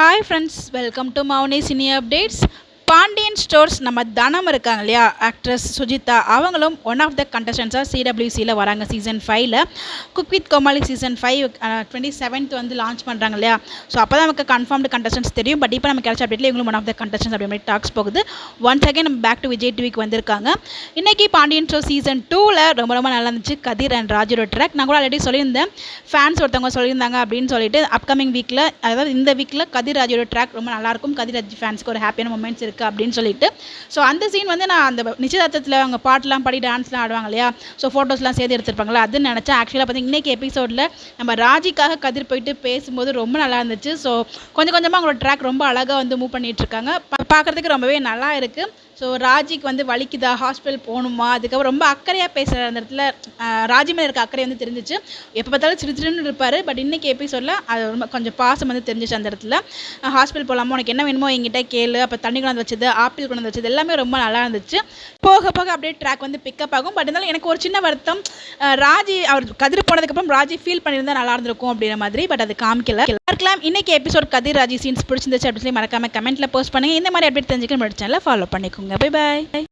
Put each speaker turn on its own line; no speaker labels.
Hi friends, welcome to Mouni cine updates. Pandian stores நம்ம தனம் இருக்காங்க இல்லையா, ஆக்ட்ரஸ் சுஜிதா, அவங்களும் ஒன் ஆஃப் த கண்டஸ்டன்ஸாக சிடபிள்யூசியில் வராங்க. சீசன் 5ல் cook with Comali season 5 27th வந்து லான்ச் பண்ணுறாங்க இல்லையா. ஸோ அப்போ தான் நமக்கு கன்ஃபார்ம்டு கண்டஸ்டன்ஸ் தெரியும். பட் இப்போ நம்ம கிடைச்ச அப்டேட்டில் இவங்களும் ஒன் ஆஃப் த கண்டஸ்டன்ஸ் அப்படி மாதிரி டாக்ஸ் போகுது. ஒன்ஸ் அகேன் நம்ம பேக் டு விஜய் டிவிக்கு வந்திருக்காங்க. இன்றைக்கி பாண்டியன் ஸ்டோர் சீசன் 2ல் ரொம்ப நல்லா இருந்துச்சு. கதிர் அண்ட் ராஜோட ட்ராக் நான் கூட ஆல்ரெடி சொல்லியிருந்தேன். ஃபேன்ஸ் ஒருத்தவங்க சொல்லியிருந்தாங்க அப்படின்னு சொல்லிட்டு அப்கமிங் வீக்கில், அதாவது இந்த வீக்கில் கதிர் ராஜோட ட்ராக் ரொம்ப நல்லாயிருக்கும். கதிர் ராஜ் ஃபேன்ஸ்க்கு ஒரு ஹாப்பியான மூமெண்ட்ஸ் இருக்குது அப்படின்னு சொல்லிட்டு. ஸோ அந்த சீன் வந்து நான் அந்த நிச்சயதார்த்தத்தில் அவங்க பாட்டெலாம் பாடி டான்ஸ்லாம் ஆடுவாங்க இல்லையா, ஸோ ஃபோட்டோஸ்லாம் சேர்த்து எடுத்துருப்பாங்களா, அதுன்னு நினச்சேன். ஆக்சுவலாக பார்த்தீங்கன்னா இன்றைக்கி எபிசோடில் நம்ம ராஜிக்காக கதிர் போயிட்டு பேசும்போது ரொம்ப நல்லா இருந்துச்சு. ஸோ கொஞ்சம் கொஞ்சமாக அவங்களோட ட்ராக் ரொம்ப அழகாக வந்து மூவ் பண்ணிகிட்ருக்காங்க. பார்க்குறதுக்கு ரொம்பவே நல்லா இருக்குது. ஸோ ராஜிக்கு வந்து வலிக்குதா, ஹாஸ்பிட்டல் போகணுமா, அதுக்கப்புறம் ரொம்ப அக்கறையாக பேசுகிற அந்த இடத்துல ராஜி மேலே இருக்க அக்கறை வந்து தெரிஞ்சிச்சு. எப்போ பார்த்தாலும் சிரிச்சிருன்னு இருப்பார். பட் இன்றைக்கி எபிசோடில் அது ரொம்ப கொஞ்சம் பாசம் வந்து தெரிஞ்சிச்சு. அந்த இடத்துல ஹாஸ்பிட்டல் போகலாமா, உனக்கு என்ன வேணுமோ என்கிட்ட கேளு, அப்போ தண்ணி கொண்டு வச்சது, ஆப்பிள் கொண்டு வச்சது எல்லாமே ரொம்ப நல்லா இருந்துச்சு. போக போக அப்படியே ட்ராக் வந்து பிக்கப் ஆகும். பட் இருந்தாலும் எனக்கு ஒரு சின்ன வருத்தம், ராஜி அவர் கதிர் போனதுக்கப்புறம் ராஜி ஃபீல் பண்ணியிருந்தால் நல்லா இருந்திருக்கும் அப்படிங்கிற மாதிரி. பட் அது காமிக்கல. இருக்கலாம். இன்னைக்கு எபிசோட் கதிர் ராஜி சீன்ஸ் பிடிச்சிருந்துச்சு அப்படின்னு சொல்லி மறக்காம கமெண்ட்ல போஸ்ட் பண்ணுங்க. இந்த மாதிரி அப்டேட் தெரிஞ்சுக்க நம்ம சேனலை ஃபாலோ பண்ணிக்கோங்க. Bye bye.